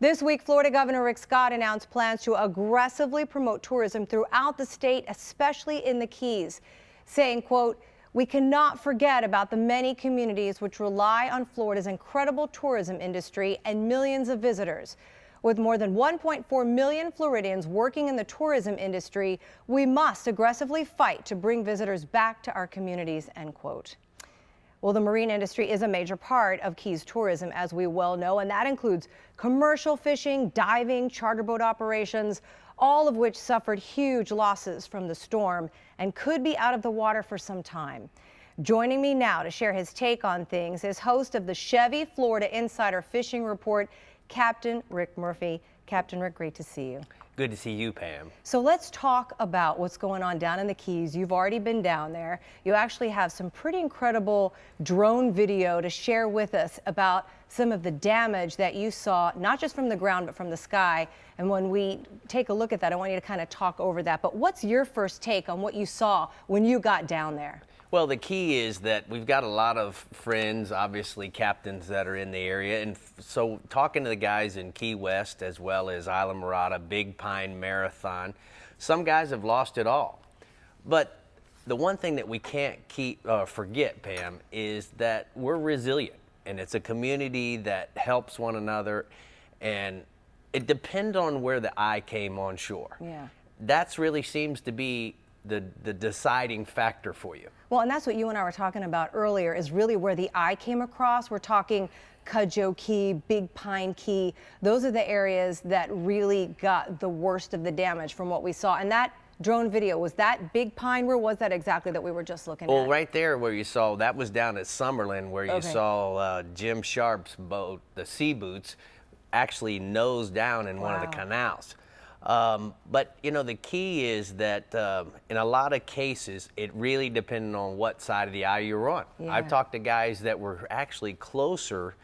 This week, Florida Governor Rick Scott announced plans to aggressively promote tourism throughout the state, especially in the Keys, saying, quote, "We cannot forget about the many communities which rely on Florida's incredible tourism industry and millions of visitors. With more than 1.4 million Floridians working in the tourism industry, we must aggressively fight to bring visitors back to our communities," end quote. Well, the marine industry is a major part of Keys tourism, as we well know, and that includes commercial fishing, diving, charter boat operations, all of which suffered huge losses from the storm and could be out of the water for some time. Joining me now to share his take on things is host of the Chevy Florida Insider Fishing Report, Captain Rick Murphy. Captain Rick, great to see you. Good to see you, Pam. So let's talk about what's going on down in the Keys. You've already been down there. You actually have some pretty incredible drone video to share with us about some of the damage that you saw, not just from the ground, but from the sky. And when we take a look at that, I want you to kind of talk over that. But what's your first take on what you saw when you got down there? Well, the key is that we've got a lot of friends, obviously captains that are in the area. And so talking to the guys in Key West as well as Isla Mirada, Big Pine, Marathon, some guys have lost it all. But the one thing that we can't forget, Pam, is that we're resilient. And it's a community that helps one another. And it depends on where the eye came on shore. Yeah. That's really seems to be the deciding factor for you. Well, and that's what you and I were talking about earlier, is really where the eye came across. We're talking Cudjoe Key, Big Pine Key. Those are the areas that really got the worst of the damage from what we saw. And that drone video, was that Big Pine? Where was that exactly that we were just looking at? Well, right there where you saw, that was down at Summerlin, where you Okay. saw Jim Sharp's boat, the Sea Boots, actually nose down in one of the canals. But, you know, the key is that in a lot of cases, it really depended on what side of the eye you're on. Yeah. I've talked to guys that were actually closer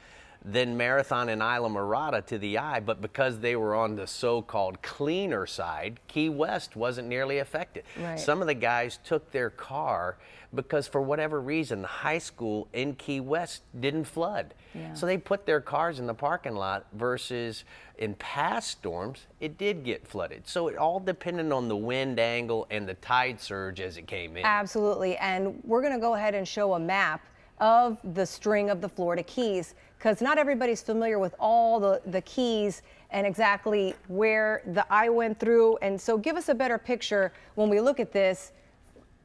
than Marathon and Isla Mirada to the eye, but because they were on the so-called cleaner side, Key West wasn't nearly affected. Right. Some of the guys took their car because for whatever reason, the high school in Key West didn't flood. Yeah. So they put their cars in the parking lot versus in past storms, it did get flooded. So it all depended on the wind angle and the tide surge as it came in. Absolutely. And we're going to go ahead and show a map of the string of the Florida Keys, because not everybody's familiar with all the keys and exactly where the eye went through. And so give us a better picture when we look at this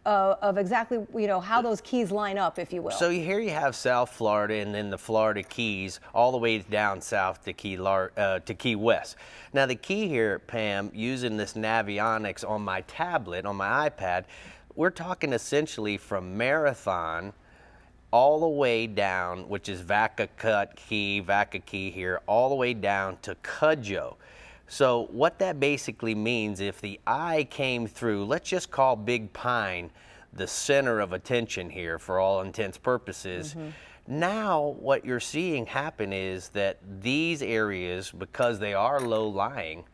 of exactly, you know, how those keys line up, if you will. So here you have South Florida and then the Florida Keys all the way down south to Key West. Now the key here, Pam, using this Navionics on my tablet, on my iPad, we're talking essentially from Marathon all the way down, which is Vaca Cut Key, Vaca Key here, all the way down to Cudjoe. So what that basically means, if the eye came through, let's just call Big Pine the center of attention here for all intents purposes. Now what you're seeing happen is that these areas, because they are low-lying,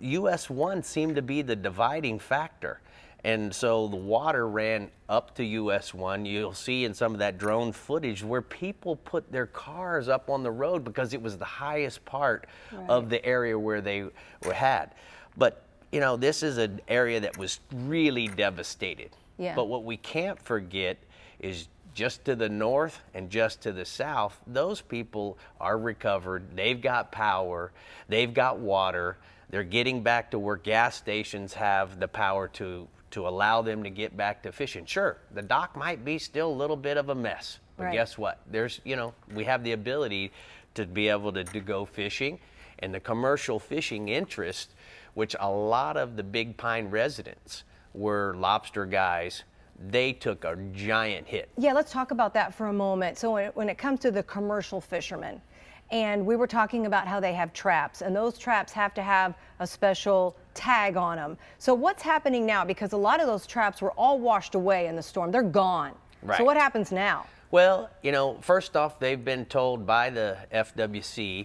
US 1 seemed to be the dividing factor. And so the water ran up to US 1. You'll see in some of that drone footage where people put their cars up on the road because it was the highest part of the area where they were had. But, you know, this is an area that was really devastated. Yeah. But what we can't forget is just to the north and just to the south, those people are recovered. They've got power. They've got water. They're getting back to where gas stations have the power to allow them to get back to fishing. Sure, the dock might be still a little bit of a mess, but guess what? There's, you know, we have the ability to be able to go fishing, and the commercial fishing interest, which a lot of the Big Pine residents were lobster guys, they took a giant hit. Yeah, let's talk about that for a moment. So when it comes to the commercial fishermen, and we were talking about how they have traps, and those traps have to have a special tag on them. So what's happening now? Because a lot of those traps were all washed away in the storm. They're gone. Right. So what happens now? Well, you know, first off, they've been told by the FWC,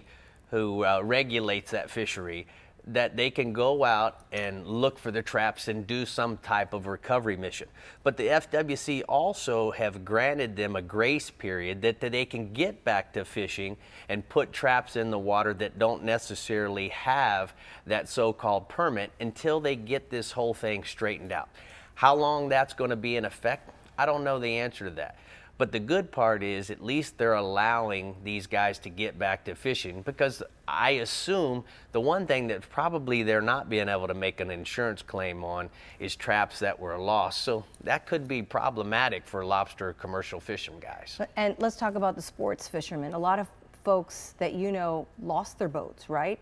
who regulates that fishery, that they can go out and look for the traps and do some type of recovery mission. But the FWC also have granted them a grace period that they can get back to fishing and put traps in the water that don't necessarily have that so-called permit until they get this whole thing straightened out. How long that's going to be in effect, I don't know the answer to that. But the good part is at least they're allowing these guys to get back to fishing, because I assume the one thing that probably they're not being able to make an insurance claim on is traps that were lost. So that could be problematic for lobster commercial fishing guys. And let's talk about the sports fishermen. A lot of folks that you know lost their boats, right?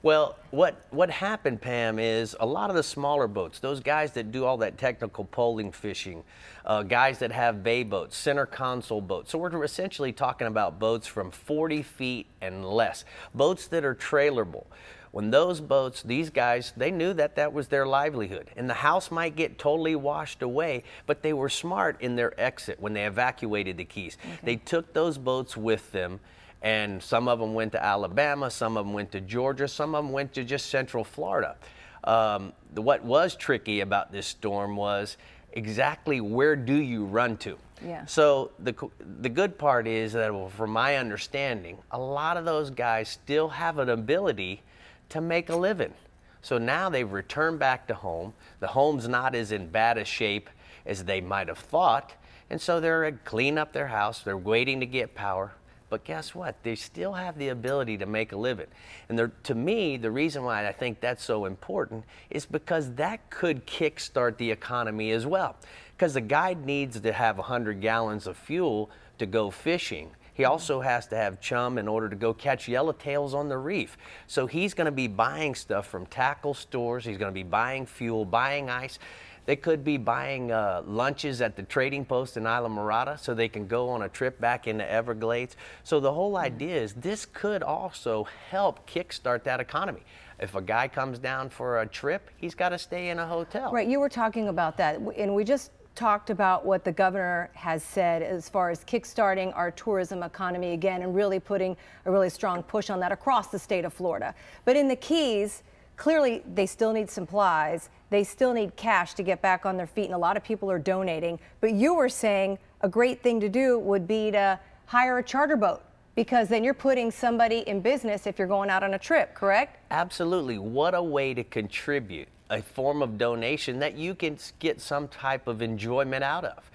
Well, what happened, Pam, is a lot of the smaller boats, those guys that do all that technical poling fishing, guys that have bay boats, center console boats. So we're essentially talking about boats from 40 feet and less, boats that are trailerable. When those boats, these guys, they knew that that was their livelihood. And the house might get totally washed away, but they were smart in their exit when they evacuated the Keys. Okay. They took those boats with them. And some of them went to Alabama, some of them went to Georgia, some of them went to just Central Florida. What was tricky about this storm was exactly where do you run to? Yeah. So the good part is that, well, from my understanding, a lot of those guys still have an ability to make a living. So now they've returned back to home. The home's not as in bad a shape as they might have thought. And so they're cleaning up their house. They're waiting to get power. But guess what? They still have the ability to make a living. And to me, the reason why I think that's so important is because that could kickstart the economy as well. Because the guide needs to have 100 gallons of fuel to go fishing. He also has to have chum in order to go catch yellowtails on the reef. So he's going to be buying stuff from tackle stores. He's going to be buying fuel, buying ice. They could be buying lunches at the trading post in Isla Mirada so they can go on a trip back into Everglades. So the whole idea is this could also help kickstart that economy. If a guy comes down for a trip, he's got to stay in a hotel. Right, you were talking about that, and we just talked about what the governor has said as far as kickstarting our tourism economy again and really putting a really strong push on that across the state of Florida. But in the Keys, clearly they still need supplies, they still need cash to get back on their feet, and a lot of people are donating. But you were saying a great thing to do would be to hire a charter boat, because then you're putting somebody in business if you're going out on a trip, correct? Absolutely. What a way to contribute, a form of donation that you can get some type of enjoyment out of.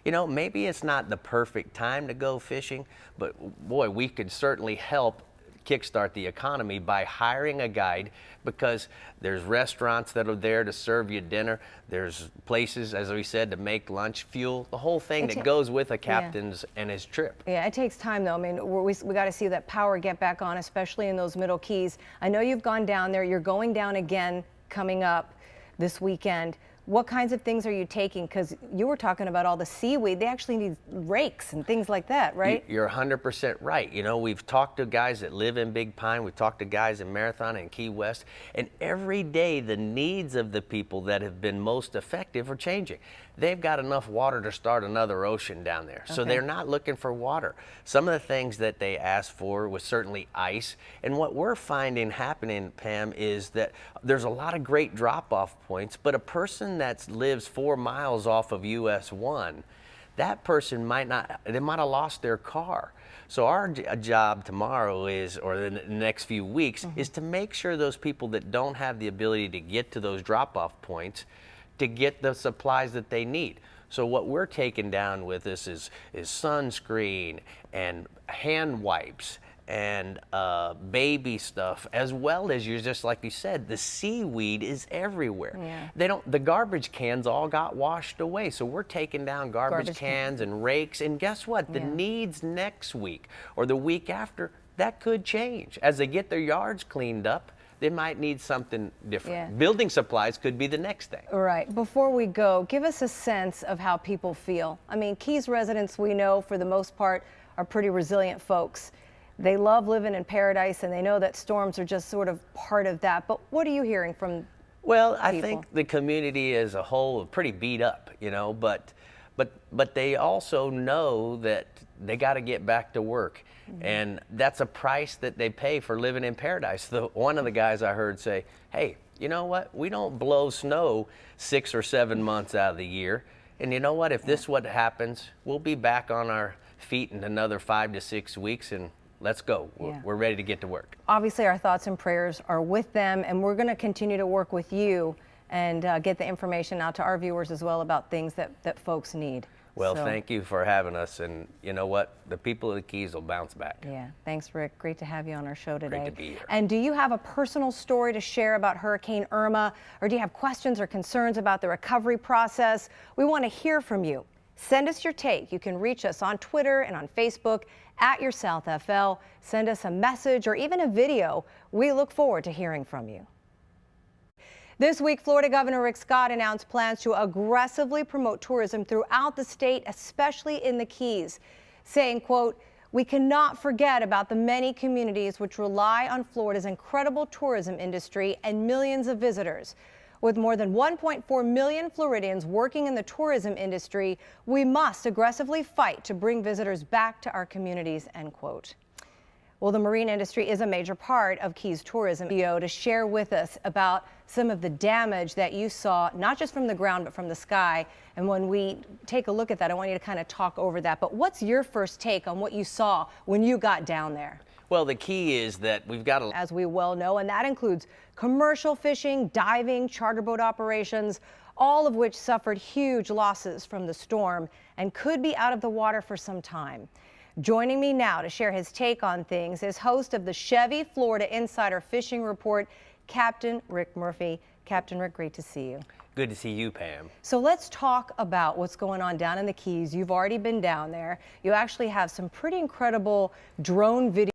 You know, maybe it's not the perfect time to go fishing, but boy, we could certainly help kickstart the economy by hiring a guide, because there's restaurants that are there to serve you dinner. There's places, as we said, to make lunch, fuel, the whole thing that goes with a captain's and his trip. Yeah, it takes time though. I mean, we got to see that power get back on, especially in those middle Keys. I know you've gone down there. You're going down again coming up this weekend. What kinds of things are you taking? Because you were talking about all the seaweed. They actually need rakes and things like that, right? You're 100% right. You know, we've talked to guys that live in Big Pine. We've talked to guys in Marathon and Key West. And every day, the needs of the people that have been most effective are changing. They've got enough water to start another ocean down there. So they're not looking for water. Some of the things that they asked for was certainly ice. And what we're finding happening, Pam, is that there's a lot of great drop-off points, but a person that lives 4 miles off of US 1, that person might have lost their car. So our job tomorrow is, or the next few weeks, is to make sure those people that don't have the ability to get to those drop-off points to get the supplies that they need. So what we're taking down with us is sunscreen and hand wipes and baby stuff, as well as, just like you said, the seaweed is everywhere. Yeah. The garbage cans all got washed away, so we're taking down garbage cans and rakes, and guess what? The needs next week or the week after, that could change. As they get their yards cleaned up, they might need something different. Yeah. Building supplies could be the next thing. Right. Before we go, give us a sense of how people feel. I mean, Keys residents, we know for the most part, are pretty resilient folks. They love living in paradise, and they know that storms are just sort of part of that. But what are you hearing from Well, I think the community as a whole is pretty beat up, you know, but they also know that they got to get back to work. And that's a price that they pay for living in paradise. One of the guys I heard say, hey, you know what? We don't blow snow 6 or 7 months out of the year. And you know what? If this what happens, we'll be back on our feet in another 5 to 6 weeks, and let's go. We're ready to get to work. Obviously, our thoughts and prayers are with them, and we're going to continue to work with you and get the information out to our viewers as well about things that folks need. Well, thank you for having us, and you know what? The people of the Keys will bounce back. Yeah, thanks, Rick. Great to have you on our show today. Great to be here. And do you have a personal story to share about Hurricane Irma, or do you have questions or concerns about the recovery process? We want to hear from you. Send us your take. You can reach us on Twitter and on Facebook at YourSouthFL. Send us a message or even a video. We look forward to hearing from you. This week, Florida Governor Rick Scott announced plans to aggressively promote tourism throughout the state, especially in the Keys, saying, quote, we cannot forget about the many communities which rely on Florida's incredible tourism industry and millions of visitors. With more than 1.4 million Floridians working in the tourism industry, we must aggressively fight to bring visitors back to our communities, end quote. Well, the marine industry is a major part of Keys tourism. To share with us about some of the damage that you saw, not just from the ground, but from the sky. And when we take a look at that, I want you to kind of talk over that. But what's your first take on what you saw when you got down there? Well, the key is that we've got to, as we well know, and that includes commercial fishing, diving, charter boat operations, all of which suffered huge losses from the storm and could be out of the water for some time. Joining me now to share his take on things is host of the Chevy Florida Insider Fishing Report, Captain Rick Murphy. Captain Rick, great to see you. Good to see you, Pam. So let's talk about what's going on down in the Keys. You've already been down there. You actually have some pretty incredible drone video